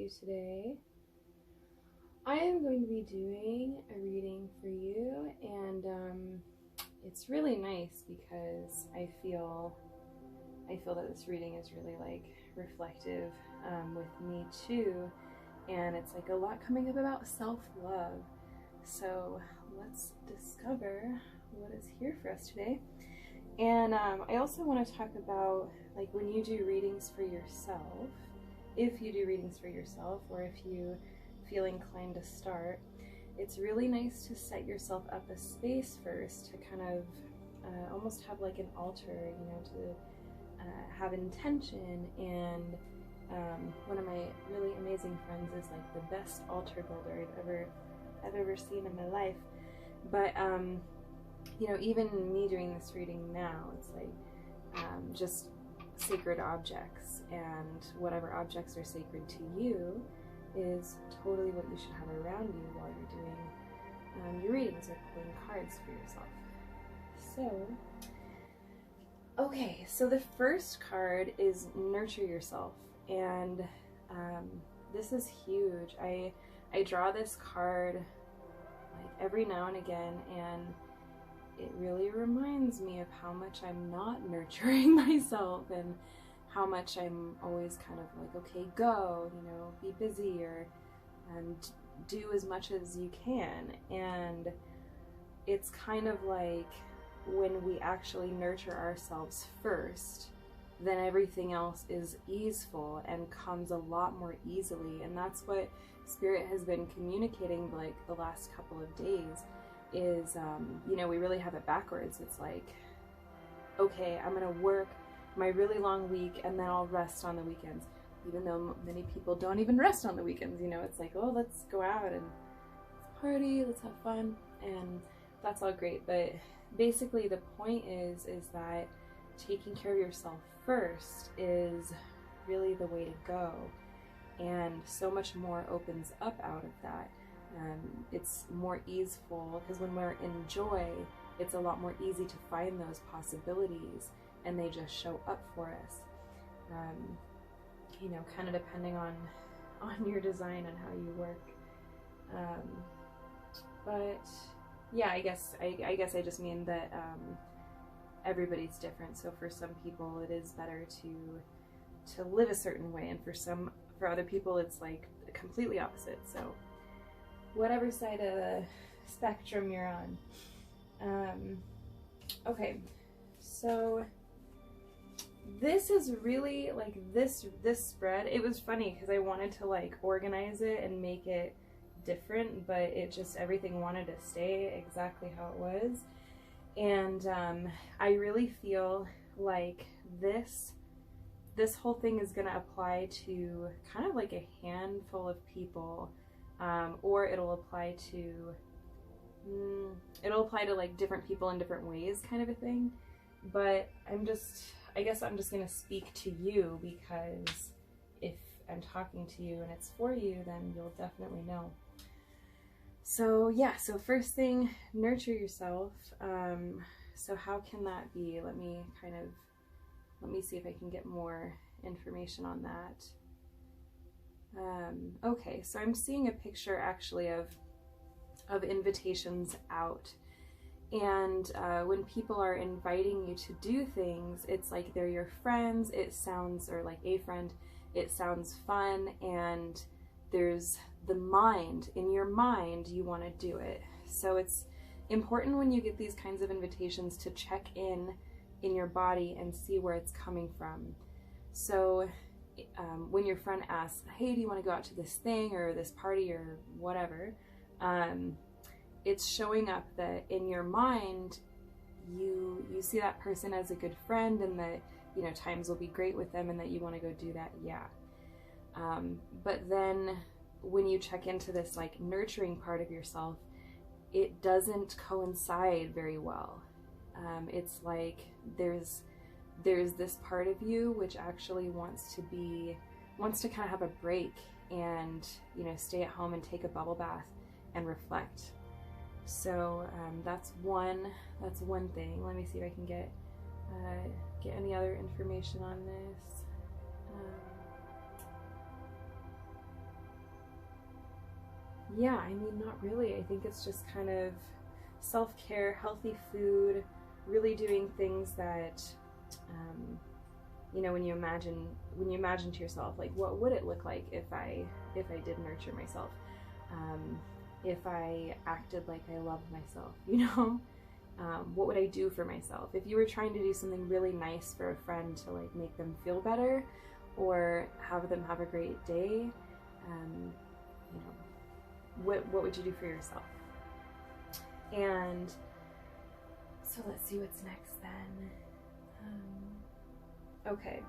you today. I am going to be doing a reading for you, and it's really nice because I feel that this reading is really like reflective with me too, and it's like a lot coming up about self-love. So let's discover what is here for us today. And I also want to talk about like when you do readings for yourself, if you do readings for yourself, or if you feel inclined to start, it's really nice to set yourself up a space first to kind of almost have like an altar, to have intention. And one of my really amazing friends is like the best altar builder I've ever seen in my life. But even me doing this reading now, it's like just sacred objects, and whatever objects are sacred to you is totally what you should have around you while you're doing your readings or pulling cards for yourself. So the first card is Nurture Yourself, and this is huge. I draw this card like every now and again, and it really reminds me of how much I'm not nurturing myself, and how much I'm always kind of like, okay, go, be busy, or do as much as you can. And it's kind of like when we actually nurture ourselves first, then everything else is easeful and comes a lot more easily. And that's what Spirit has been communicating like the last couple of days is, we really have it backwards. It's like, okay, I'm gonna work my really long week and then I'll rest on the weekends, even though many people don't even rest on the weekends. It's like, oh, let's go out and let's party, let's have fun, and that's all great. But basically the point is that taking care of yourself first is really the way to go, and so much more opens up out of that. It's more easeful because when we're in joy, it's a lot more easy to find those possibilities, and they just show up for us. Kind of depending on your design and how you work. But yeah, I guess I just mean that everybody's different. So for some people, it is better to live a certain way, and for other people, it's like completely opposite. So whatever side of the spectrum you're on. Okay, so this is really like this spread. It was funny because I wanted to like organize it and make it different, but it just, everything wanted to stay exactly how it was. And I really feel like this whole thing is gonna apply to kind of like a handful of people, or it'll apply to like different people in different ways, kind of a thing. But I guess I'm just gonna speak to you, because if I'm talking to you and it's for you, then you'll definitely know. So yeah, so first thing, nurture yourself. So how can that be? Let me see if I can get more information on that. Okay, so I'm seeing a picture actually of invitations out. And when people are inviting you to do things, it's like they're your friends, it sounds, or like a friend, it sounds fun, and there's the mind, in your mind, you want to do it. So it's important when you get these kinds of invitations to check in your body and see where it's coming from. So when your friend asks, hey, do you want to go out to this thing or this party or whatever, it's showing up that in your mind you see that person as a good friend, and that times will be great with them, and that you want to go do that. Yeah. But then when you check into this like nurturing part of yourself, it doesn't coincide very well. It's like there's this part of you which actually wants to kind of have a break and stay at home and take a bubble bath and reflect. So that's one thing. Let me see if I can get any other information on this. yeah, I mean, not really. I think it's just kind of self-care, healthy food, really doing things that, you know, when you imagine to yourself, like, what would it look like if I did nurture myself? If I acted like I loved myself, you know? What would I do for myself? If you were trying to do something really nice for a friend to like make them feel better or have them have a great day, you know, what would you do for yourself? And so let's see what's next then. Okay.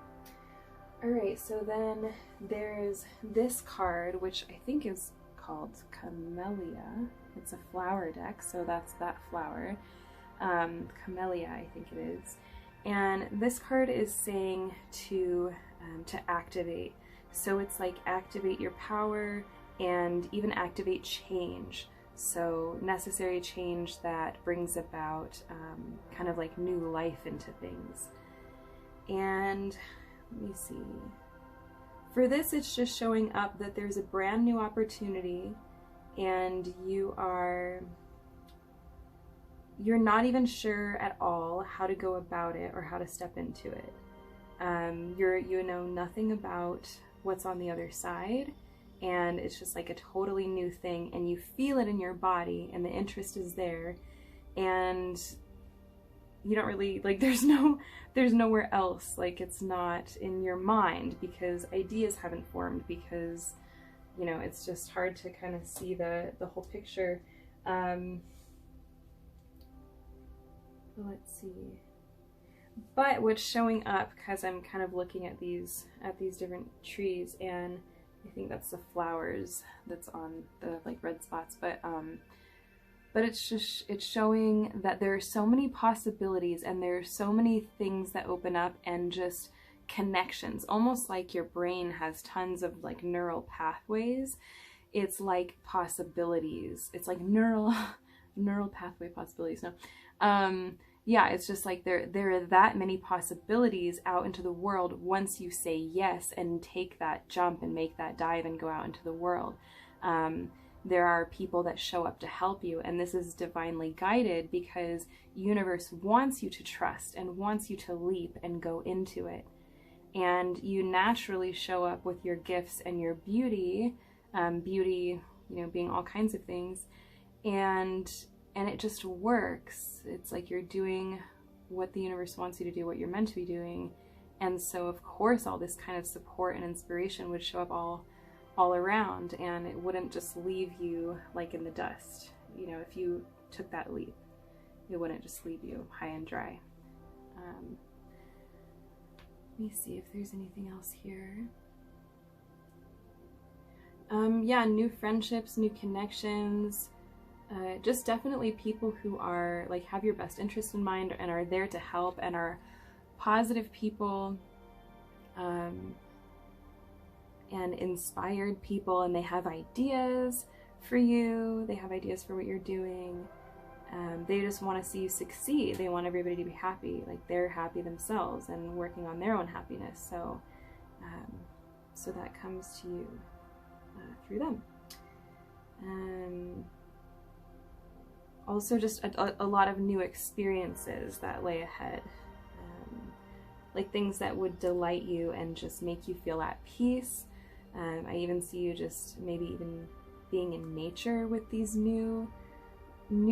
All right, so then there's this card, which I think is called Camellia. It's a flower deck, so that's that flower. Camellia, I think it is. And this card is saying to activate. So it's like activate your power and even activate change. So necessary change that brings about kind of like new life into things. And let me see. For this, it's just showing up that there's a brand new opportunity and you're not even sure at all how to go about it or how to step into it. You know nothing about what's on the other side, and it's just like a totally new thing, and you feel it in your body, and the interest is there, and you don't really, like, there's nowhere else, like, it's not in your mind because ideas haven't formed, because, you know, it's just hard to kind of see the whole picture. Let's see. But what's showing up, because I'm kind of looking at these different trees, and I think that's the flowers that's on the like red spots, but it's showing that there are so many possibilities and there are so many things that open up, and just connections, almost like your brain has tons of like neural pathways. It's like possibilities. It's like neural pathway possibilities. No. Yeah, it's just like there are that many possibilities out into the world once you say yes and take that jump and make that dive and go out into the world. There are people that show up to help you, and this is divinely guided because universe wants you to trust and wants you to leap and go into it. And you naturally show up with your gifts and your beauty, you know, being all kinds of things, and it just works. It's like you're doing what the universe wants you to do, what you're meant to be doing. And so of course all this kind of support and inspiration would show up all around, and it wouldn't just leave you like in the dust. You know, if you took that leap, it wouldn't just leave you high and dry. Let me see if there's anything else here. Yeah, new friendships, new connections. Just definitely people who are like have your best interest in mind and are there to help and are positive people, and inspired people, and they have ideas for you, they have ideas for what you're doing. They just want to see you succeed. They want everybody to be happy, like they're happy themselves and working on their own happiness. So so that comes to you through them. Also just a lot of new experiences that lay ahead, like things that would delight you and just make you feel at peace. I even see you just maybe even being in nature with these new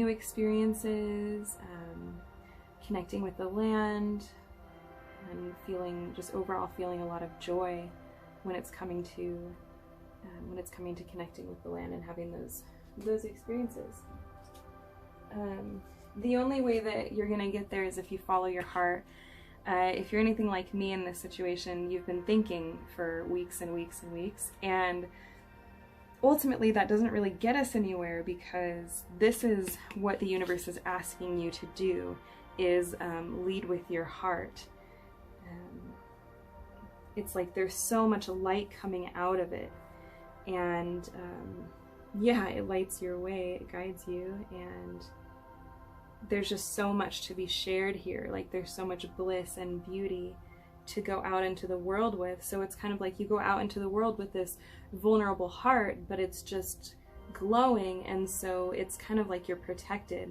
experiences, connecting with the land, and overall feeling a lot of joy when it's coming to connecting with the land and having those experiences. The only way that you're gonna get there is if you follow your heart. If you're anything like me in this situation, you've been thinking for weeks and weeks and weeks, and ultimately that doesn't really get us anywhere, because this is what the universe is asking you to do, is lead with your heart. It's like there's so much light coming out of it, and yeah, it lights your way, it guides you, and there's just so much to be shared here. Like there's so much bliss and beauty to go out into the world with. So it's kind of like you go out into the world with this vulnerable heart, but it's just glowing, and so it's kind of like you're protected.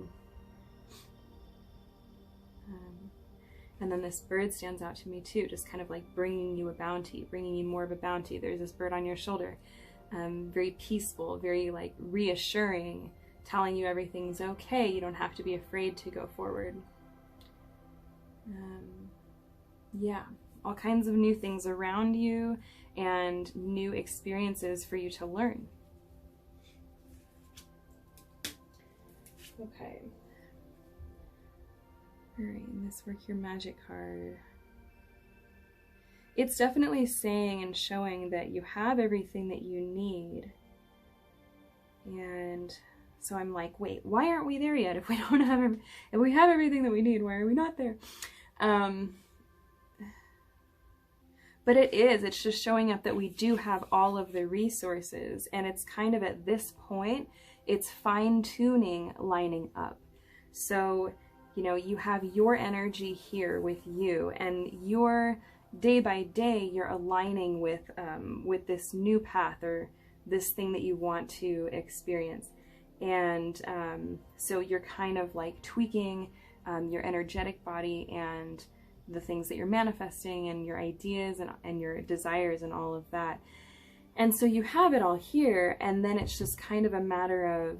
And then this bird stands out to me too, just kind of like bringing you a bounty, bringing you more of a bounty. There's this bird on your shoulder, very peaceful, very like reassuring, telling you everything's okay. You don't have to be afraid to go forward. Yeah, all kinds of new things around you and new experiences for you to learn. Okay. All right, and this Work Your Magic card. It's definitely saying and showing that you have everything that you need. And so I'm like, wait, why aren't we there yet? If we don't have, if we have everything that we need, why are we not there? But it's just showing up that we do have all of the resources, and it's kind of at this point, it's fine-tuning lining up. So, you know, you have your energy here with you, and your day by day, you're aligning with this new path or this thing that you want to experience. And so you're kind of like tweaking your energetic body and the things that you're manifesting and your ideas and your desires and all of that. And so you have it all here, and then it's just kind of a matter of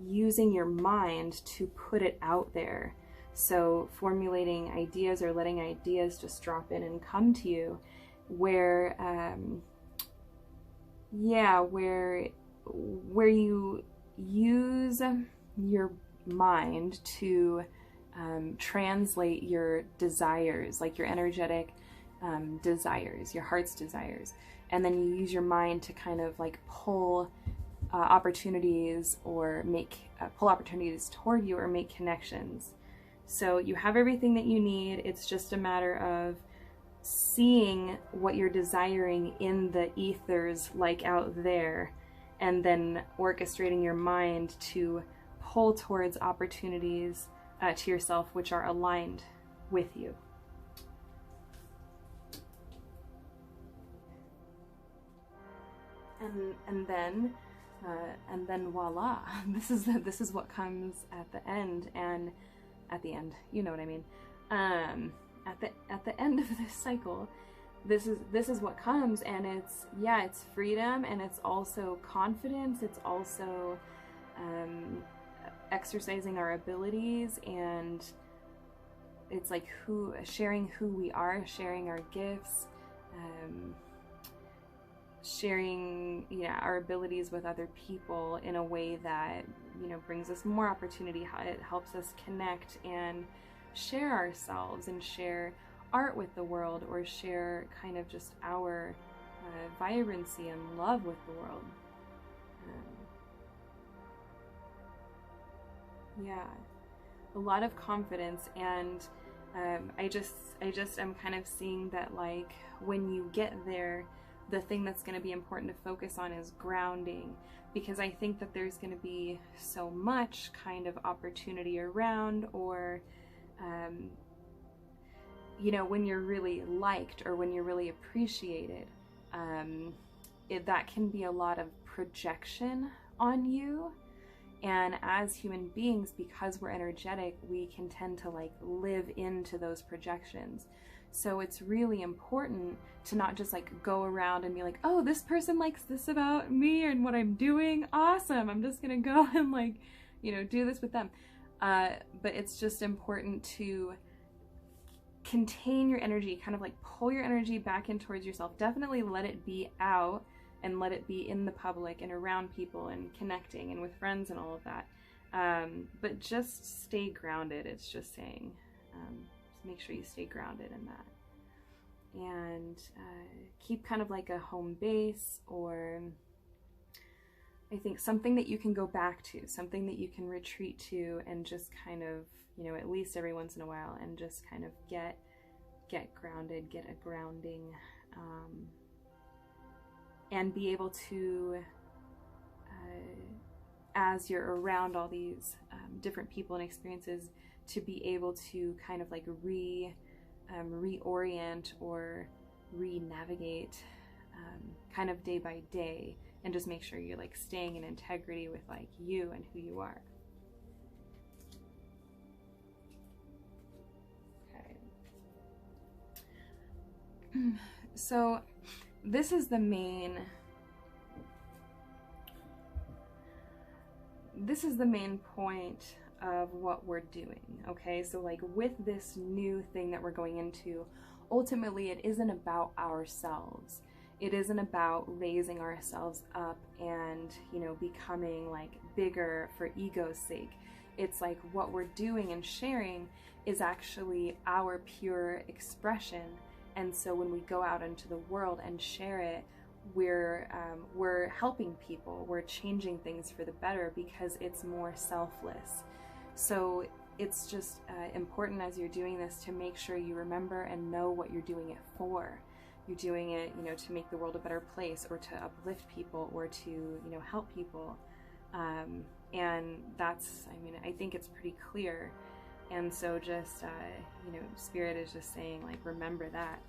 using your mind to put it out there. So formulating ideas or letting ideas just drop in and come to you, where where you use your mind to translate your desires, like your energetic desires, your heart's desires, and then you use your mind to kind of like pull opportunities or pull opportunities toward you or make connections. So you have everything that you need. It's just a matter of seeing what you're desiring in the ethers like out there, and then orchestrating your mind to pull towards opportunities to yourself which are aligned with you. And then voila, this is what comes at the end, and at the end, you know what I mean. At the end of this cycle, this is what comes, and it's freedom, and it's also confidence. It's also exercising our abilities, and it's like sharing who we are, sharing our gifts, sharing our abilities with other people in a way that brings us more opportunity. It helps us connect and share ourselves and share art with the world, or share kind of just our vibrancy and love with the world. A lot of confidence, and I just am kind of seeing that, like, when you get there, the thing that's going to be important to focus on is grounding, because I think that there's going to be so much kind of opportunity around, or when you're really liked or when you're really appreciated, that can be a lot of projection on you. And as human beings, because we're energetic, we can tend to like live into those projections. So it's really important to not just like go around and be like, oh, this person likes this about me and what I'm doing. Awesome. I'm just going to go and like, do this with them. But it's just important to contain your energy, kind of like pull your energy back in towards yourself. Definitely let it be out and let it be in the public and around people and connecting and with friends and all of that. But just stay grounded. It's just saying, just make sure you stay grounded in that. And keep kind of like a home base, or I think something that you can go back to, something that you can retreat to, and just kind of, at least every once in a while, and just kind of get grounded, get a grounding, and be able to, as you're around all these different people and experiences, to be able to kind of like reorient or re-navigate kind of day by day and just make sure you're like staying in integrity with like you and who you are. Okay. So this is the main point of what we're doing, okay? So like with this new thing that we're going into, ultimately it isn't about ourselves. It isn't about raising ourselves up and, you know, becoming like bigger for ego's sake. It's like what we're doing and sharing is actually our pure expression. And so when we go out into the world and share it, we're helping people, we're changing things for the better because it's more selfless. So it's just important as you're doing this to make sure you remember and know what you're doing it for. You're doing it, you know, to make the world a better place, or to uplift people, or to, you know, help people. And that's, I mean, I think it's pretty clear. And so just, you know, Spirit is just saying, like, remember that.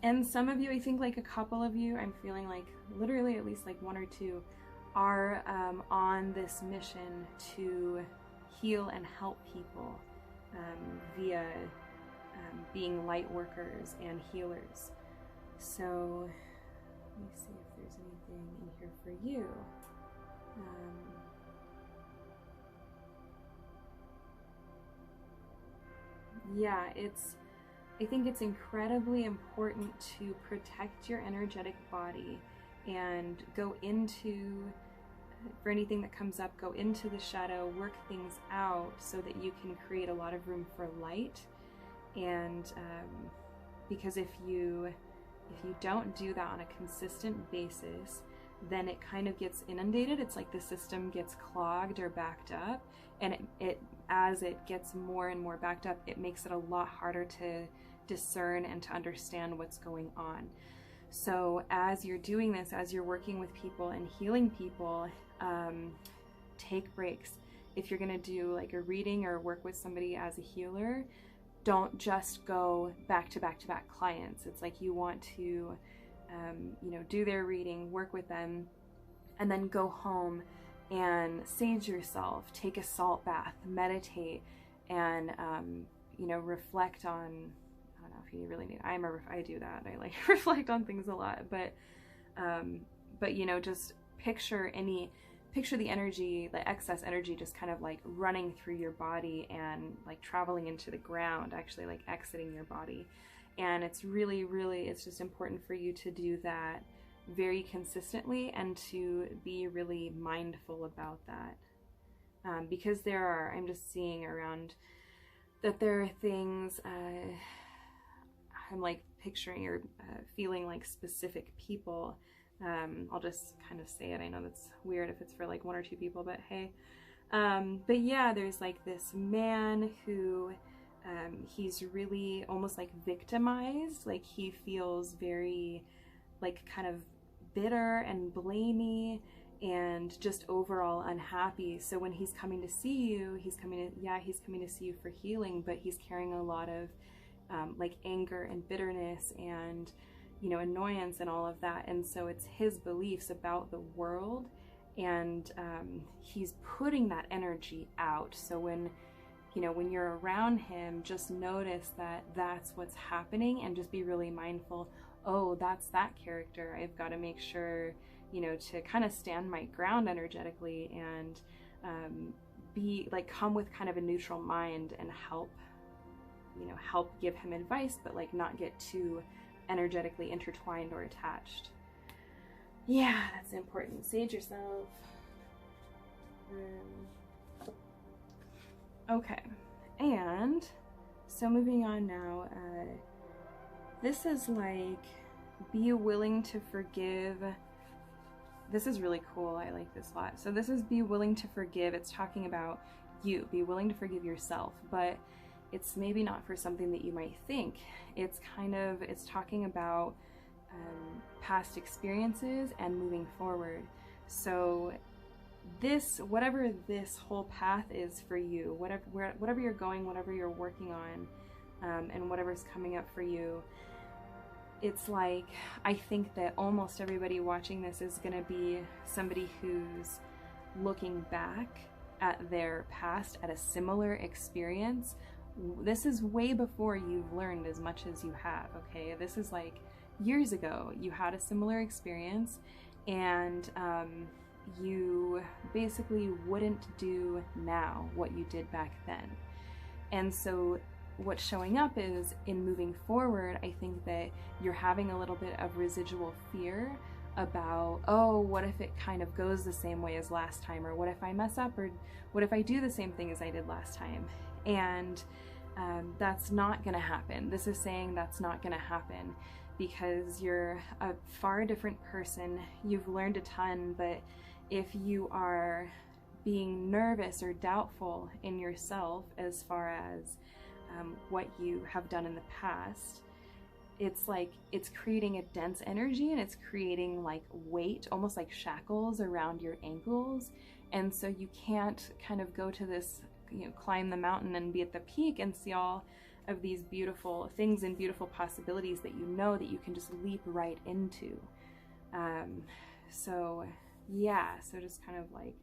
And some of you, I think like a couple of you, I'm feeling like literally at least like one or two are on this mission to heal and help people via being light workers and healers. So let me see if there's anything in here for you. Yeah, I think it's incredibly important to protect your energetic body and go into, for anything that comes up, go into the shadow, work things out so that you can create a lot of room for light. And because if you don't do that on a consistent basis, then it kind of gets inundated. It's like the system gets clogged or backed up, and it as it gets more and more backed up, it makes it a lot harder to discern and to understand what's going on. So as you're doing this, as you're working with people and healing people, take breaks. If you're gonna do like a reading or work with somebody as a healer, don't just go back to back to back clients. It's like you want to, you know, do their reading, work with them, and then go home and sage yourself, take a salt bath, meditate, and you know, reflect on. I don't know if you really need. I do that. I like reflect on things a lot, but you know, just picture the energy, the excess energy, just kind of like running through your body and like traveling into the ground, actually like exiting your body. And it's really, it's just important for you to do that very consistently and to be really mindful about that. Because I'm just seeing around that there are things, I'm like picturing or feeling like specific people. I'll just kind of say it. I know that's weird if it's for like one or two people, but hey. But yeah, there's like this man who, he's really almost like victimized. Like he feels very like kind of bitter and blamey and just overall unhappy. So when he's coming to see you, he's coming to see you for healing, but he's carrying a lot of like anger and bitterness and, you know, annoyance and all of that. And so it's his beliefs about the world, and he's putting that energy out. So when, you know, when you're around him, just notice that that's what's happening and just be really mindful. Oh, that's that character. I've got to make sure, you know, to kind of stand my ground energetically and be like, come with kind of a neutral mind and help, you know, help give him advice, but like not get too energetically intertwined or attached. Yeah, that's important. Sage yourself. Okay, and so moving on now, this is like, be willing to forgive. This is really cool. I like this a lot. So this is be willing to forgive. It's talking about you. Be willing to forgive yourself, but it's maybe not for something that you might think. It's talking about past experiences and moving forward. So whatever this whole path is for you, whatever you're going, whatever you're working on, and whatever's coming up for you, it's like, I think that almost everybody watching this is going to be somebody who's looking back at their past, at a similar experience. This is way before you've learned as much as you have, okay? This is like years ago. You had a similar experience, and you basically wouldn't do now what you did back then. And so what's showing up is, in moving forward, I think that you're having a little bit of residual fear about, oh, what if it kind of goes the same way as last time, or what if I mess up, or what if I do the same thing as I did last time? And that's not going to happen. This is saying that's not going to happen, because you're a far different person. You've learned a ton, but if you are being nervous or doubtful in yourself as far as what you have done in the past, it's like it's creating a dense energy, and it's creating like weight, almost like shackles around your ankles. And so you can't kind of go to this, climb the mountain and be at the peak and see all of these beautiful things and beautiful possibilities that that you can just leap right into. So just kind of like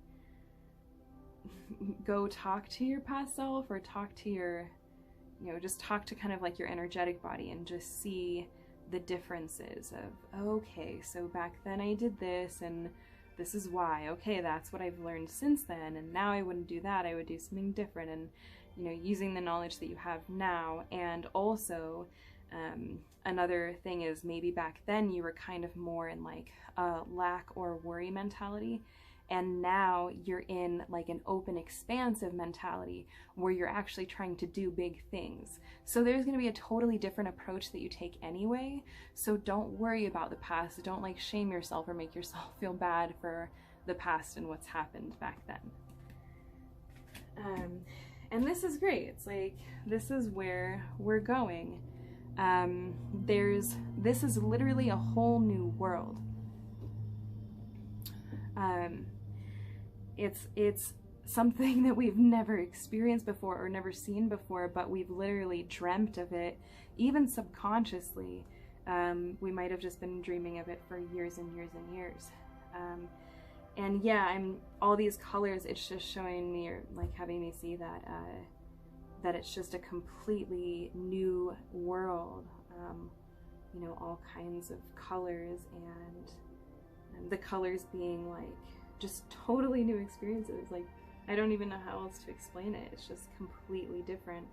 go talk to your past self, or talk to your, just talk to kind of like your energetic body, and just see the differences of, okay, so back then I did this, and this is why. Okay, that's what I've learned since then, and now I wouldn't do that, I would do something different. And using the knowledge that you have now. And also another thing is, maybe back then you were kind of more in like a lack or worry mentality, and now you're in like an open, expansive mentality where you're actually trying to do big things. So there's going to be a totally different approach that you take anyway. So don't worry about the past. Don't like shame yourself or make yourself feel bad for the past and what's happened back then. And this is great. It's like, this is where we're going. This is literally a whole new world. It's something that we've never experienced before or never seen before, but we've literally dreamt of it, even subconsciously. We might have just been dreaming of it for years and years and years. And yeah, all these colors, it's just showing me, or like having me see that that it's just a completely new world. All kinds of colors, and the colors being like just totally new experiences. Like, I don't even know how else to explain it. It's just completely different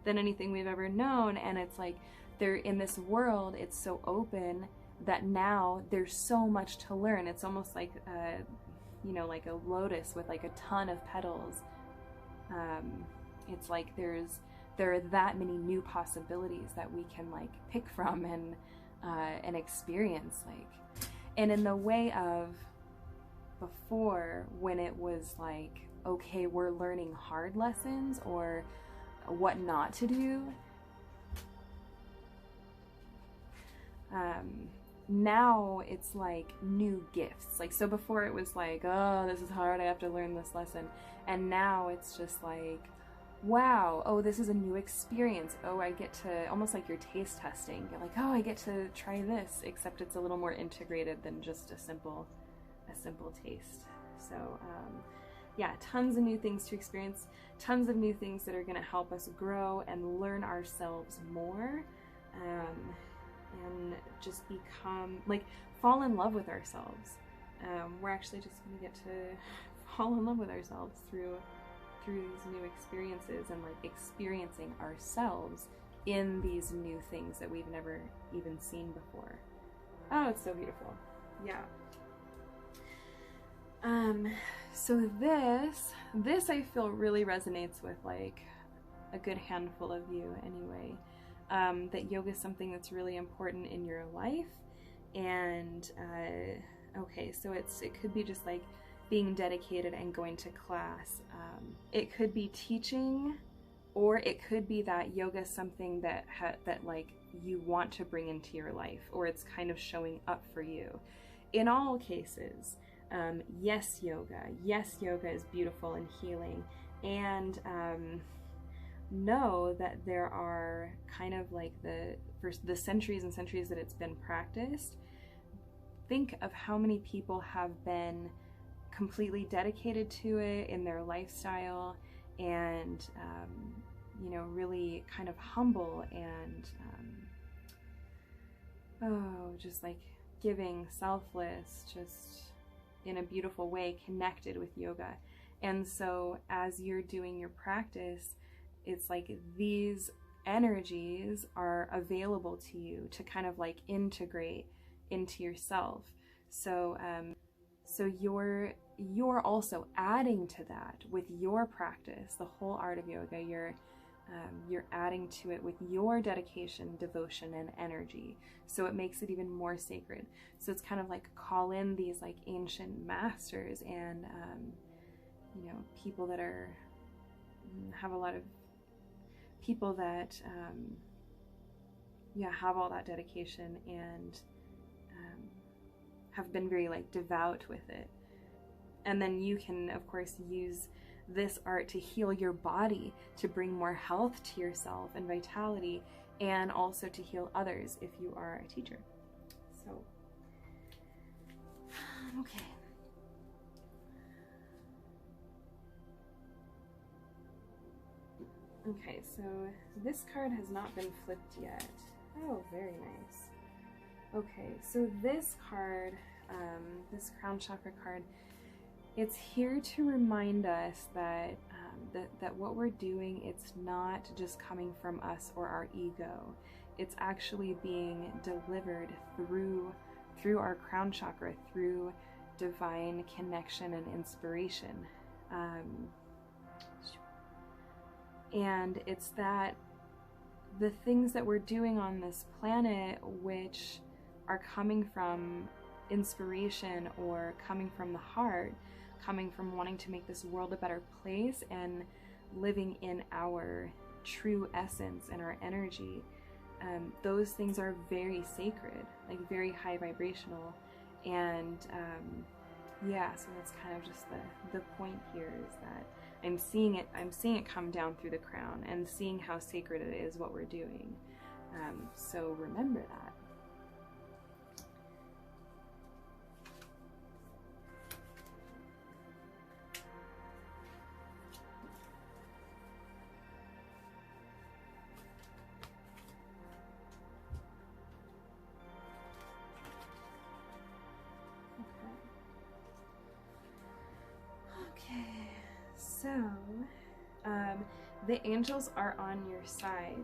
than anything we've ever known. And it's like, they're in this world, it's so open that now there's so much to learn. It's almost like like a lotus with like a ton of petals. It's like there are that many new possibilities that we can like pick from and experience. Like, and in the way of before, when it was like, okay, we're learning hard lessons or what not to do, now it's like new gifts. Like, so before it was like, oh, this is hard, I have to learn this lesson. And now it's just like, wow, oh, this is a new experience. Oh, I get to, almost like you're taste testing. You're like, oh, I get to try this, except it's a little more integrated than just a simple taste. So yeah, tons of new things to experience, tons of new things that are going to help us grow and learn ourselves more, and just become, like, fall in love with ourselves. We're actually just going to get to fall in love with ourselves through these new experiences, and like experiencing ourselves in these new things that we've never even seen before. Oh, it's so beautiful. Yeah. So this I feel really resonates with like a good handful of you anyway. That yoga is something that's really important in your life. And okay, so it could be just like being dedicated and going to class. It could be teaching, or it could be that yoga is something that like you want to bring into your life, or it's kind of showing up for you. In all cases, yes, yoga is beautiful and healing, and know that there are kind of like for the centuries and centuries that it's been practiced, think of how many people have been completely dedicated to it in their lifestyle, and you know, really kind of humble and just like giving, selfless, just in a beautiful way, connected with yoga. And so as you're doing your practice, it's like these energies are available to you to kind of like integrate into yourself. So so you're also adding to that with your practice, the whole art of yoga. You're adding to it with your dedication, devotion, and energy. So it makes it even more sacred. So it's kind of like call in these like ancient masters and you know, people that have a lot of people that have all that dedication and have been very like devout with it. And then you can, of course, use this art to heal your body, to bring more health to yourself and vitality, and also to heal others if you are a teacher. So, okay. Okay, so this card has not been flipped yet. Oh, very nice. Okay, so this card, this crown chakra card, it's here to remind us that that what we're doing, it's not just coming from us or our ego. It's actually being delivered through our crown chakra, through divine connection and inspiration. And it's that the things that we're doing on this planet, which are coming from inspiration or coming from the heart, coming from wanting to make this world a better place and living in our true essence and our energy, those things are very sacred, like very high vibrational. And yeah, so that's kind of just the point here, is that I'm seeing it come down through the crown and seeing how sacred it is what we're doing. So remember that. Okay, so the angels are on your side.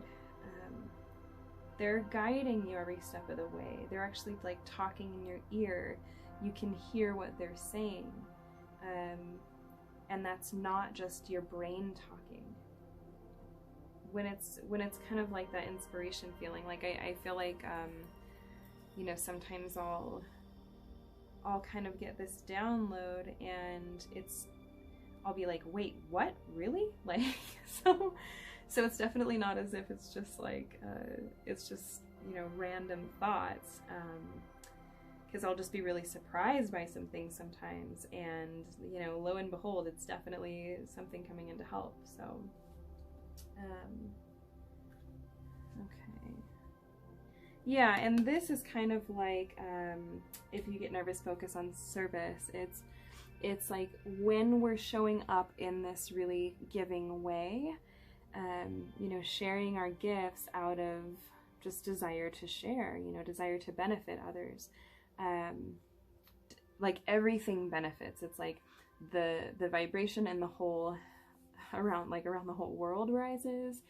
They're guiding you every step of the way. They're actually like talking in your ear. You can hear what they're saying. And that's not just your brain talking. When it's kind of like that inspiration feeling, like I feel like you know, sometimes I'll kind of get this download and I'll be like, wait, what? Really? Like, so it's definitely not as if it's just like, it's just, you know, random thoughts, because I'll just be really surprised by some things sometimes, and, you know, lo and behold, it's definitely something coming in to help. So, okay. Yeah, and this is kind of like, if you get nervous, focus on service. It's like when we're showing up in this really giving way, you know, sharing our gifts out of just desire to share, you know, desire to benefit others. Like everything benefits. It's like the vibration and the whole around the whole world rises,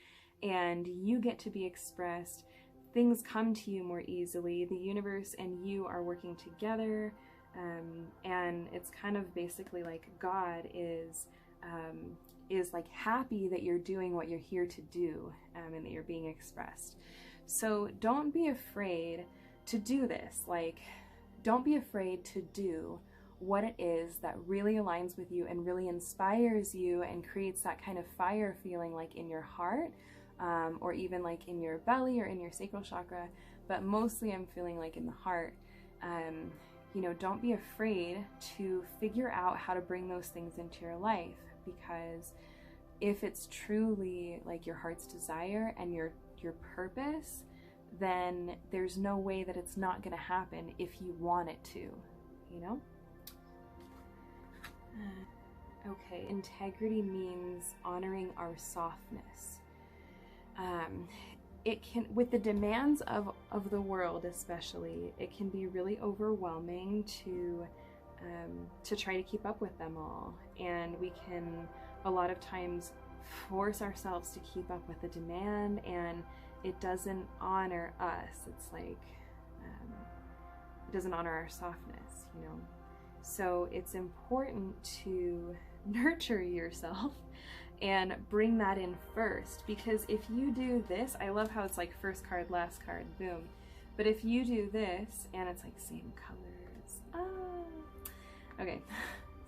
and you get to be expressed. Things come to you more easily. The universe and you are working together. And it's kind of basically like God is like happy that you're doing what you're here to do, and that you're being expressed. So don't be afraid to do this. Like, don't be afraid to do what it is that really aligns with you and really inspires you and creates that kind of fire feeling, like in your heart, or even like in your belly or in your sacral chakra, but mostly I'm feeling like in the heart. You know, don't be afraid to figure out how to bring those things into your life, because if it's truly like your heart's desire and your purpose, then there's no way that it's not going to happen if you want it to, you know? Okay, integrity means honoring our softness. It can, with the demands of the world especially, it can be really overwhelming to try to keep up with them all. And we can a lot of times force ourselves to keep up with the demand, and it doesn't honor us. It's like, it doesn't honor our softness, you know? So it's important to nurture yourself and bring that in first, because if you do this, I love how it's like first card, last card, boom. But if you do this and it's like same colors, okay,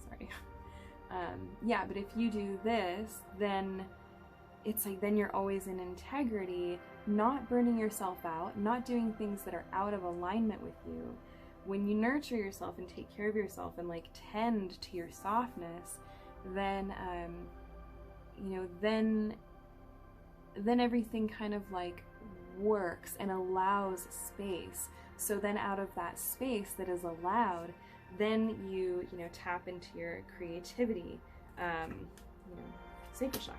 sorry. Yeah, but if you do this, then it's like, then you're always in integrity, not burning yourself out, not doing things that are out of alignment with you. When you nurture yourself and take care of yourself and like tend to your softness, then you know, then everything kind of like works and allows space. So then out of that space that is allowed, then you know, tap into your creativity, you know, sacral chakra.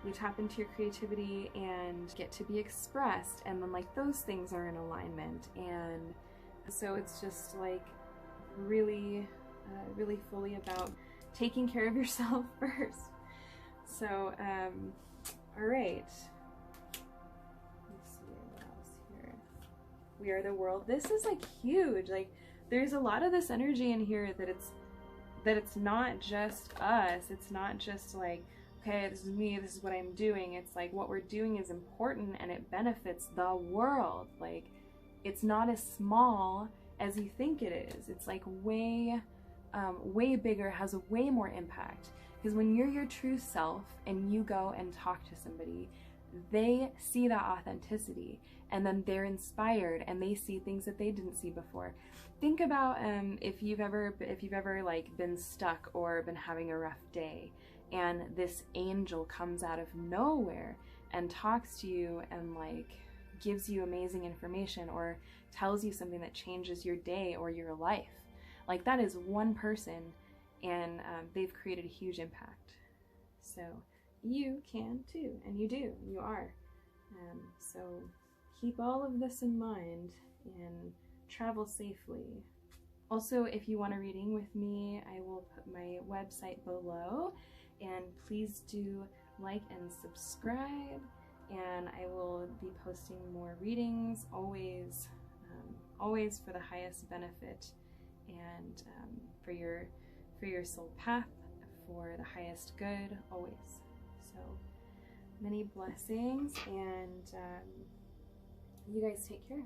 You tap into your creativity and get to be expressed, and then like those things are in alignment. And so it's just like really, really fully about taking care of yourself first. So, all right. Let's see what else here. We are the world. This is like huge. Like, there's a lot of this energy in here that it's not just us. It's not just like, okay, this is me, this is what I'm doing. It's like what we're doing is important and it benefits the world. Like, it's not as small as you think it is. It's like way bigger, has a way more impact. Because when you're your true self and you go and talk to somebody, they see that authenticity, and then they're inspired and they see things that they didn't see before. Think about if you've ever like been stuck or been having a rough day, and this angel comes out of nowhere and talks to you and like gives you amazing information or tells you something that changes your day or your life. Like, that is one person, and they've created a huge impact. So you can too, and you do, you are. So keep all of this in mind and travel safely. Also, if you want a reading with me, I will put my website below, and please do like and subscribe, and I will be posting more readings, always for the highest benefit, and for your soul path, for the highest good, always. So many blessings, and you guys take care.